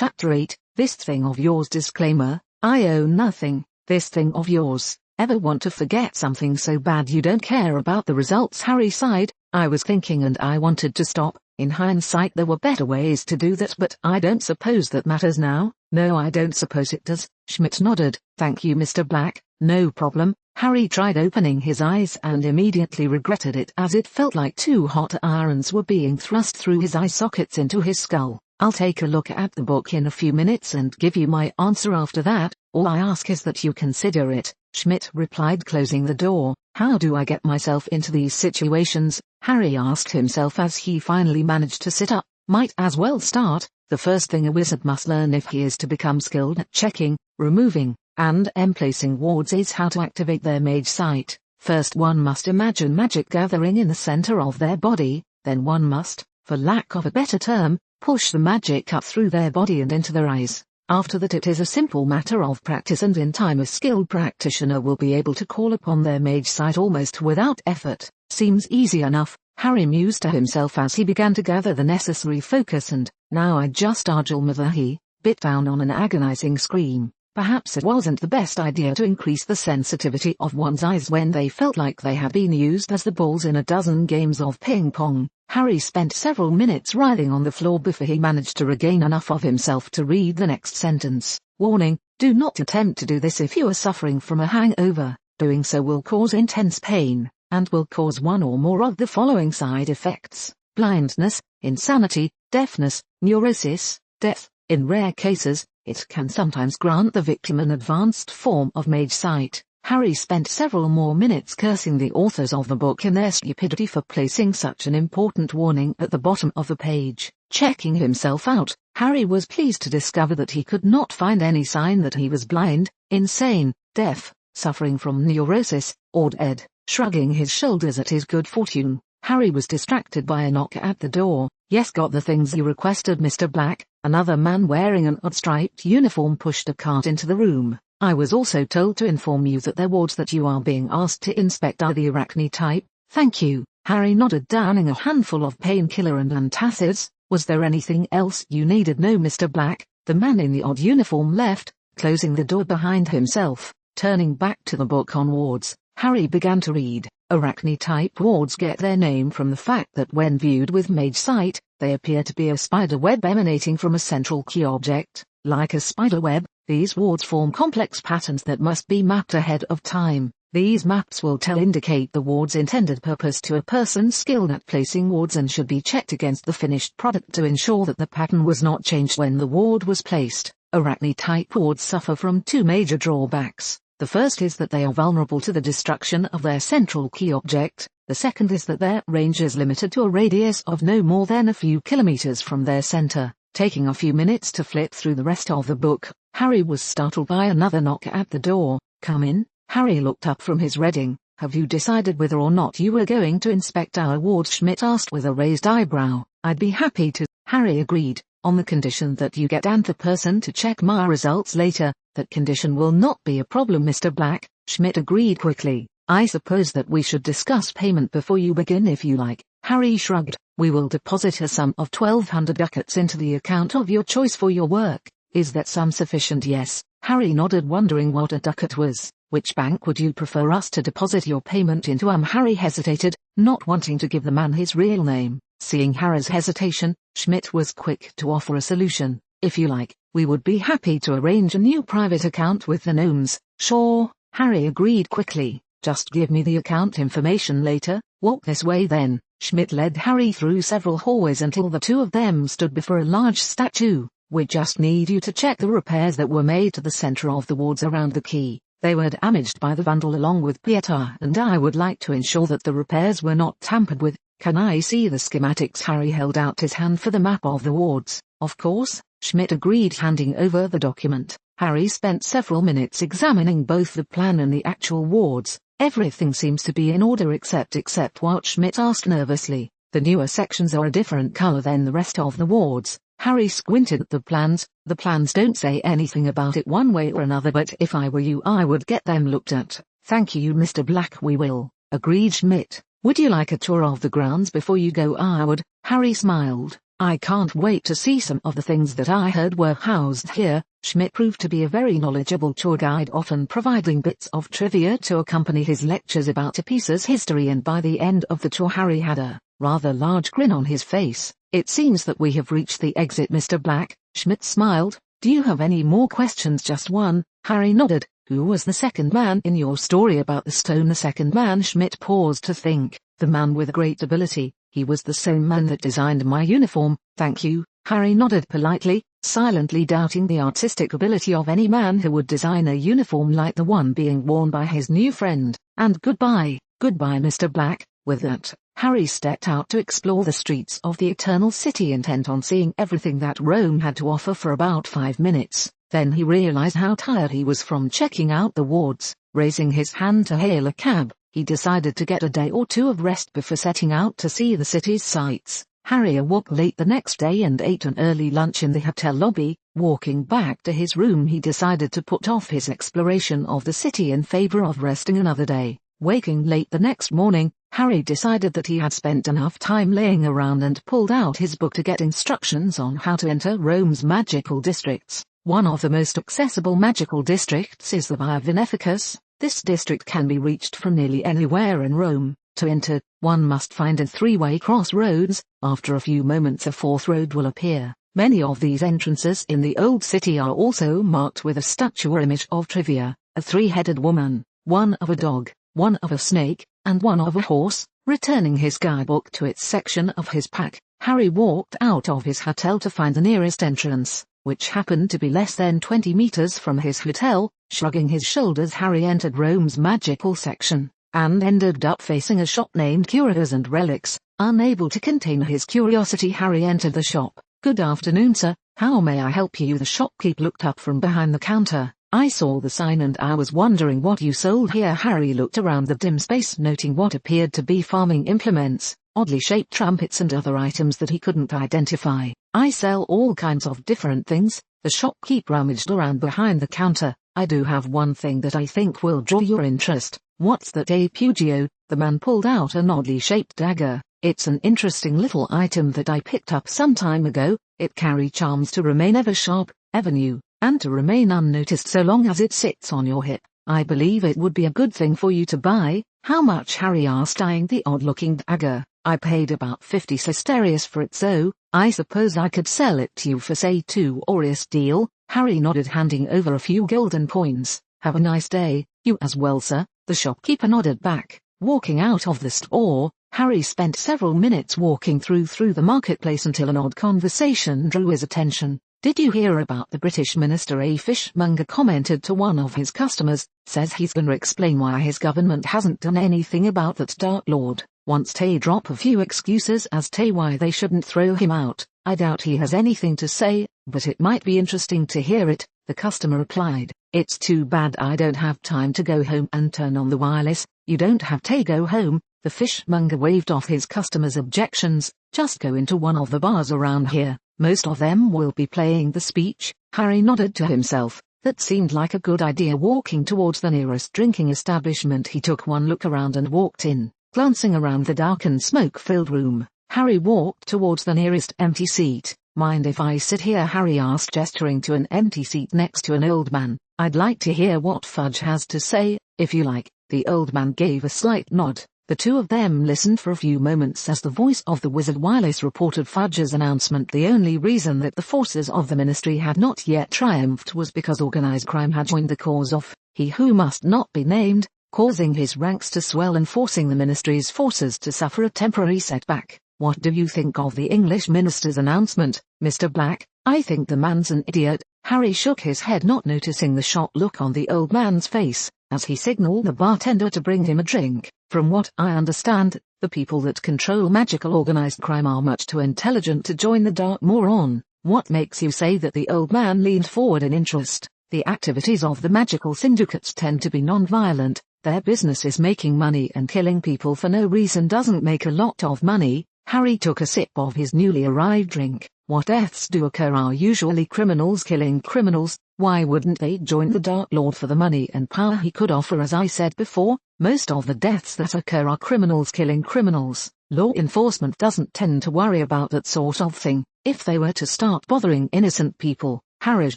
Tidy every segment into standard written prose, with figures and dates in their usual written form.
Chapter 8, This Thing of Yours. Disclaimer, I own nothing. This thing of yours. Ever want to forget something so bad you don't care about the results? Harry sighed. I was thinking and I wanted to stop. In hindsight there were better ways to do that, but I don't suppose that matters now. No, I don't suppose it does. Schmidt nodded. Thank you, Mr. Black. No problem. Harry tried opening his eyes and immediately regretted it, as it felt like two hot irons were being thrust through his eye sockets into his skull. I'll take a look at the book in a few minutes and give you my answer after that. All I ask is that you consider it, Schmidt replied, closing the door. How do I get myself into these situations? Harry asked himself as he finally managed to sit up. Might as well start. The first thing a wizard must learn if he is to become skilled at checking, removing, and emplacing wards is how to activate their mage sight. First one must imagine magic gathering in the center of their body, then one must, for lack of a better term, push the magic up through their body and into their eyes. After that it is a simple matter of practice, and in time a skilled practitioner will be able to call upon their mage sight almost without effort. Seems easy enough, Harry mused to himself as he began to gather the necessary focus, and now I just Arjul Mother, he bit down on an agonizing scream. Perhaps it wasn't the best idea to increase the sensitivity of one's eyes when they felt like they had been used as the balls in a dozen games of ping-pong. Harry spent several minutes writhing on the floor before he managed to regain enough of himself to read the next sentence. Warning, do not attempt to do this if you are suffering from a hangover. Doing so will cause intense pain, and will cause one or more of the following side effects: blindness, insanity, deafness, neurosis, death. In rare cases, it can sometimes grant the victim an advanced form of mage sight. Harry spent several more minutes cursing the authors of the book in their stupidity for placing such an important warning at the bottom of the page. Checking himself out, Harry was pleased to discover that he could not find any sign that he was blind, insane, deaf, suffering from neurosis, or dead. Shrugging his shoulders at his good fortune, Harry was distracted by a knock at the door. Yes, got the things you requested, Mr. Black. Another man wearing an odd striped uniform pushed a cart into the room. I was also told to inform you that there wards that you are being asked to inspect are the arachne type. Thank you. Harry nodded, downing a handful of painkiller and antacids. Was there anything else you needed? No, Mr. Black. The man in the odd uniform left, closing the door behind himself. Turning back to the book on wards, Harry began to read. Arachne-type wards get their name from the fact that when viewed with mage sight, they appear to be a spider web emanating from a central key object. Like a spider web, these wards form complex patterns that must be mapped ahead of time. These maps will indicate the ward's intended purpose to a person skilled at placing wards and should be checked against the finished product to ensure that the pattern was not changed when the ward was placed. Arachne-type wards suffer from two major drawbacks. The first is that they are vulnerable to the destruction of their central key object. The second is that their range is limited to a radius of no more than a few kilometers from their center. Taking a few minutes to flip through the rest of the book, Harry was startled by another knock at the door. Come in. Harry looked up from his reading. Have you decided whether or not you were going to inspect our wards? Schmidt asked with a raised eyebrow. I'd be happy to, Harry agreed, on the condition that you get the person to check my results later. That condition will not be a problem, Mr. Black, Schmidt agreed quickly. I suppose that we should discuss payment before you begin if you like. Harry shrugged. We will deposit a sum of 1,200 ducats into the account of your choice for your work. Is that sum sufficient? Yes. Harry nodded, wondering what a ducat was. Which bank would you prefer us to deposit your payment into? Harry hesitated, not wanting to give the man his real name. Seeing Harry's hesitation, Schmidt was quick to offer a solution. If you like, we would be happy to arrange a new private account with the gnomes. Sure, Harry agreed quickly. Just give me the account information later. Walk this way then. Schmidt led Harry through several hallways until the two of them stood before a large statue. We just need you to check the repairs that were made to the center of the wards around the key. They were damaged by the vandal along with Pietà, and I would like to ensure that the repairs were not tampered with. Can I see the schematics? Harry held out his hand for the map of the wards. Of course, Schmidt agreed, handing over the document. Harry spent several minutes examining both the plan and the actual wards. Everything seems to be in order except what? Schmidt asked nervously. The newer sections are a different color than the rest of the wards. Harry squinted at the plans. The plans don't say anything about it one way or another, but if I were you I would get them looked at. Thank you, Mr. Black. We will, agreed Schmidt. Would you like a tour of the grounds before you go? I would. Harry smiled. I can't wait to see some of the things that I heard were housed here. Schmidt proved to be a very knowledgeable tour guide, often providing bits of trivia to accompany his lectures about a piece's history, and by the end of the tour Harry had a rather large grin on his face. It seems that we have reached the exit, Mr. Black. Schmidt smiled. Do you have any more questions? Just one. Harry nodded. Who was the second man in your story about the stone? The second man? Schmidt paused to think. The man with great ability. He was the same man that designed my uniform. Thank you. Harry nodded politely, silently doubting the artistic ability of any man who would design a uniform like the one being worn by his new friend. And goodbye. Goodbye, Mr. Black. With that, Harry stepped out to explore the streets of the Eternal City, intent on seeing everything that Rome had to offer for about 5 minutes. Then he realized how tired he was from checking out the wards. Raising his hand to hail a cab, he decided to get a day or two of rest before setting out to see the city's sights. Harry awoke late the next day and ate an early lunch in the hotel lobby. Walking back to his room, he decided to put off his exploration of the city in favor of resting another day. Waking late the next morning, Harry decided that he had spent enough time laying around and pulled out his book to get instructions on how to enter Rome's magical districts. One of the most accessible magical districts is the Via Veneficus. This district can be reached from nearly anywhere in Rome. To enter, one must find a 3-way crossroads. After a few moments a 4th road will appear. Many of these entrances in the old city are also marked with a statue or image of trivia, a 3-headed woman, one of a dog, one of a snake, and one of a horse. Returning his guidebook to its section of his pack, Harry walked out of his hotel to find the nearest entrance, which happened to be less than 20 meters from his hotel. Shrugging his shoulders, Harry entered Rome's magical section, and ended up facing a shop named Curios and Relics. Unable to contain his curiosity, Harry entered the shop. Good afternoon, sir. How may I help you? The shopkeeper looked up from behind the counter. I saw the sign and I was wondering what you sold here. Harry looked around the dim space, noting what appeared to be farming implements, oddly shaped trumpets and other items that he couldn't identify. I sell all kinds of different things. The shopkeeper rummaged around behind the counter. I do have one thing that I think will draw your interest. What's that? A Pugio? The man pulled out an oddly shaped dagger. It's an interesting little item that I picked up some time ago. It carries charms to remain ever sharp, ever new, and to remain unnoticed so long as it sits on your hip. I believe it would be a good thing for you to buy. How much? Harry asked, eyeing the odd-looking dagger. I paid about 50 sesterces for it, so I suppose I could sell it to you for say 2 aureus. Deal? Harry nodded, handing over a few golden coins. Have a nice day. You as well, sir. The shopkeeper nodded back. Walking out of the store, Harry spent several minutes walking through the marketplace until an odd conversation drew his attention. Did you hear about the British minister? A fishmonger commented to one of his customers. Says he's gonna explain why his government hasn't done anything about that Dark Lord. Wants to drop a few excuses as to why they shouldn't throw him out. I doubt he has anything to say, but it might be interesting to hear it, the customer replied. It's too bad I don't have time to go home and turn on the wireless. You don't have to go home. The fishmonger waved off his customer's objections. Just go into one of the bars around here. Most of them will be playing the speech. Harry nodded to himself. That seemed like a good idea. Walking towards the nearest drinking establishment, he took one look around and walked in. Glancing around the dark and smoke-filled room, Harry walked towards the nearest empty seat. Mind if I sit here? Harry asked, gesturing to an empty seat next to an old man. I'd like to hear what Fudge has to say, if you like. The old man gave a slight nod. The two of them listened for a few moments as the voice of the Wizard Wireless reported Fudge's announcement. The only reason that the forces of the ministry had not yet triumphed was because organized crime had joined the cause of he who must not be named, causing his ranks to swell and forcing the ministry's forces to suffer a temporary setback. What do you think of the English minister's announcement, Mr. Black? I think the man's an idiot. Harry shook his head, not noticing the shocked look on the old man's face, as he signaled the bartender to bring him a drink. From what I understand, the people that control magical organized crime are much too intelligent to join the dark moron. What makes you say that? The old man leaned forward in interest. The activities of the magical syndicates tend to be non-violent. Their business is making money, and killing people for no reason doesn't make a lot of money. Harry took a sip of his newly arrived drink. What deaths do occur are usually criminals killing criminals. Why wouldn't they join the Dark Lord for the money and power he could offer? As I said before, Most of the deaths that occur are criminals killing criminals. Law enforcement doesn't tend to worry about that sort of thing. If they were to start bothering innocent people, Harry's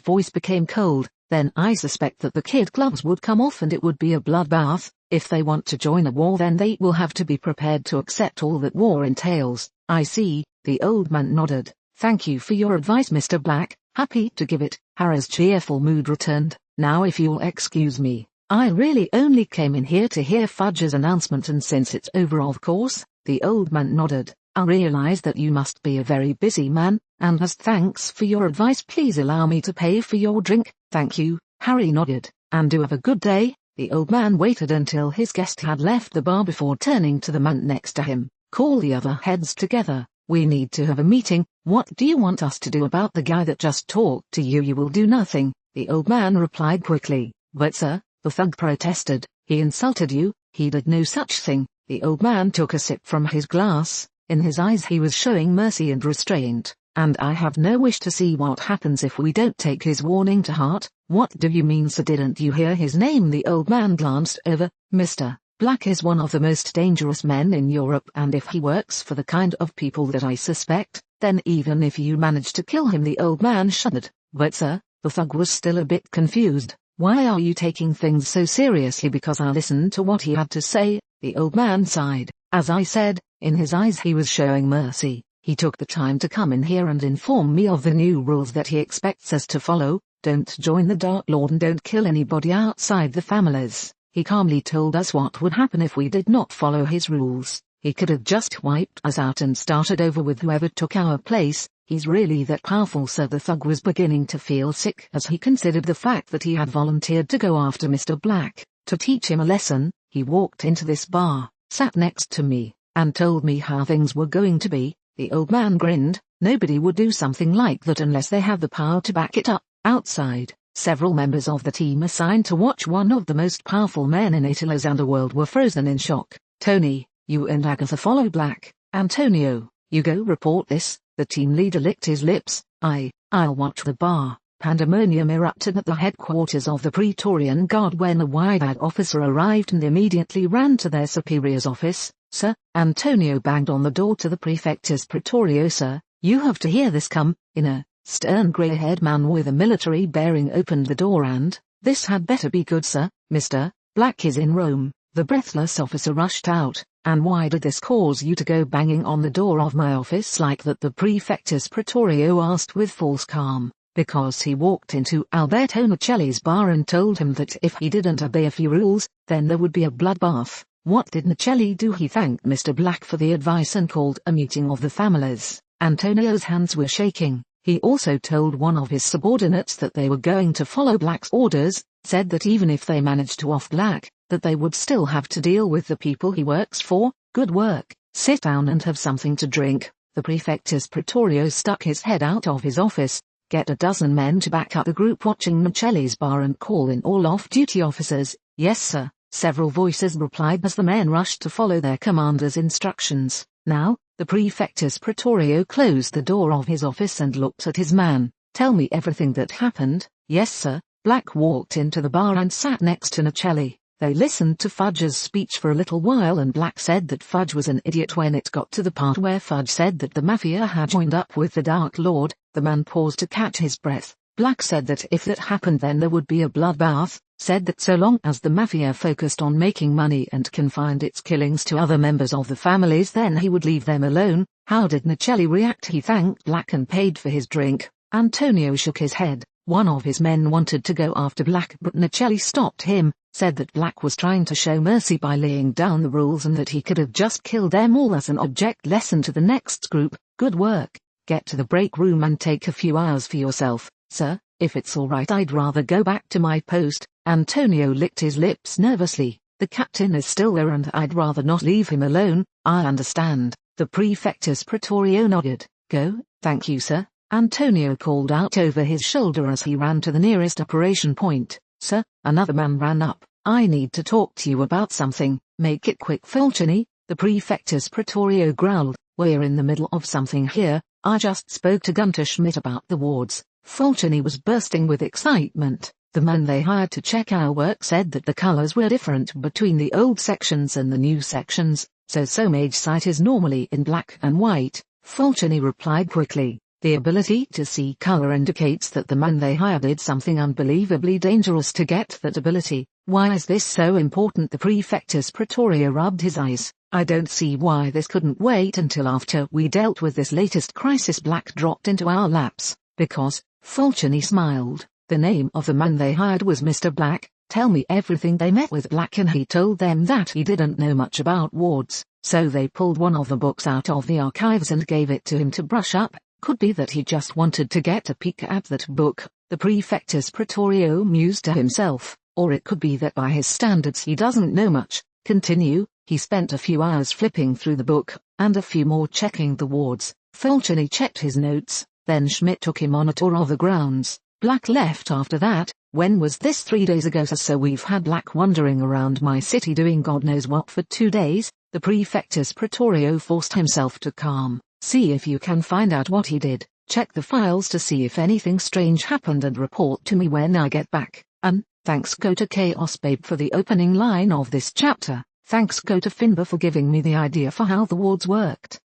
voice became cold, then I suspect that the kid gloves would come off and it would be a bloodbath. If they want to join a war, then they will have to be prepared to accept all that war entails. I see, the old man nodded. Thank you for your advice, Mr. Black. Happy to give it. Harry's cheerful mood returned. Now if you'll excuse me, I really only came in here to hear Fudge's announcement, and since it's over, of course. The old man nodded. I realize that you must be a very busy man, and as thanks for your advice, please allow me to pay for your drink. Thank you. Harry nodded. And do have a good day. The old man waited until his guest had left the bar before turning to the man next to him. Call the other heads together. We need to have a meeting. What do you want us to do about the guy that just talked to you? You will do nothing. The old man replied quickly. But sir, the thug protested. He insulted you. He did no such thing. The old man took a sip from his glass. In his eyes he was showing mercy and restraint. And I have no wish to see what happens if we don't take his warning to heart. What do you mean, sir? Didn't you hear his name? The old man glanced over. Mr. Black is one of the most dangerous men in Europe, and if he works for the kind of people that I suspect, then even if you manage to kill him— the old man shuddered. But sir, the thug was still a bit confused. Why are you taking things so seriously? Because I listened to what he had to say. The old man sighed. As I said, in his eyes he was showing mercy. He took the time to come in here and inform me of the new rules that he expects us to follow. Don't join the Dark Lord and don't kill anybody outside the families. He calmly told us what would happen if we did not follow his rules. He could have just wiped us out and started over with whoever took our place. He's really that powerful, sir. The thug was beginning to feel sick as he considered the fact that he had volunteered to go after Mr. Black, to teach him a lesson. He walked into this bar, sat next to me, and told me how things were going to be. The old man grinned. Nobody would do something like that unless they had the power to back it up. Outside, several members of the team assigned to watch one of the most powerful men in Italy's underworld were frozen in shock. Tony, you and Agatha follow Black. Antonio, you go report this. The team leader licked his lips. I'll watch the bar. Pandemonium erupted at the headquarters of the Praetorian Guard when a wide-eyed officer arrived and immediately ran to their superior's office. Sir, Antonio banged on the door to the Prefectus Praetorio. Sir, you have to hear this. Come in. A stern grey-haired man with a military bearing opened the door. And this had better be good, sir. Mr. Black is in Rome. The breathless officer rushed out. And why did this cause you to go banging on the door of my office like that? The Prefectus Praetorio asked with false calm. Because he walked into Alberto Nicelli's bar and told him that if he didn't obey a few rules, then there would be a bloodbath. What did Nicelli do? He thanked Mr. Black for the advice and called a meeting of the families. Antonio's hands were shaking. He also told one of his subordinates that they were going to follow Black's orders, said that even if they managed to off Black, that they would still have to deal with the people he works for. Good work. Sit down and have something to drink. The Prefectus Praetorio stuck his head out of his office. Get a dozen men to back up the group watching Nicelli's bar and call in all off-duty officers. Yes, sir. Several voices replied as the men rushed to follow their commander's instructions. Now, the Prefectus Praetorio closed the door of his office and looked at his man. Tell me everything that happened. Yes, sir. Black walked into the bar and sat next to Nicelli. They listened to Fudge's speech for a little while, and Black said that Fudge was an idiot. When it got to the part where Fudge said that the Mafia had joined up with the Dark Lord, the man paused to catch his breath. Black said that if that happened then there would be a bloodbath, said that so long as the Mafia focused on making money and confined its killings to other members of the families, then he would leave them alone. How did Nicelli react? He thanked Black and paid for his drink. Antonio shook his head. One of his men wanted to go after Black, but Nicelli stopped him, said that Black was trying to show mercy by laying down the rules and that he could have just killed them all as an object lesson to the next group. Good work. Get to the break room and take a few hours for yourself. Sir, if it's all right, I'd rather go back to my post. Antonio licked his lips nervously. The captain is still there and I'd rather not leave him alone. I understand. The Prefectus Praetorio nodded. Go. Thank you, sir. Antonio called out over his shoulder as he ran to the nearest operation point. Sir, another man ran up. I need to talk to you about something. Make it quick, Fulcini. The Prefectus Praetorio growled. We're in the middle of something here. I just spoke to Gunter Schmidt about the wards. Fulcini was bursting with excitement. The man they hired to check our work said that the colors were different between the old sections and the new sections, so Mage Sight is normally in black and white. Fulchini replied quickly. The ability to see color indicates that the man they hired did something unbelievably dangerous to get that ability. Why is this so important? The Prefectus Praetoria rubbed his eyes. I don't see why this couldn't wait until after we dealt with this latest crisis. Black dropped into our laps. Because, Fulchini smiled, the name of the man they hired was Mr. Black. Tell me everything. They met with Black and he told them that he didn't know much about wards, so they pulled one of the books out of the archives and gave it to him to brush up. Could be that he just wanted to get a peek at that book, the Prefectus Praetorio mused to himself, or it could be that by his standards he doesn't know much. Continue. He spent a few hours flipping through the book, and a few more checking the wards. Fulchini checked his notes, then Schmidt took him on a tour of the grounds. Black left after that. When was this? 3 days ago. So we've had Black wandering around my city doing God knows what for 2 days. The Prefectus Praetorio forced himself to calm. See if you can find out what he did. Check the files to see if anything strange happened and report to me when I get back. Thanks go to Chaos Babe for the opening line of this chapter. Thanks go to Finbar for giving me the idea for how the wards worked.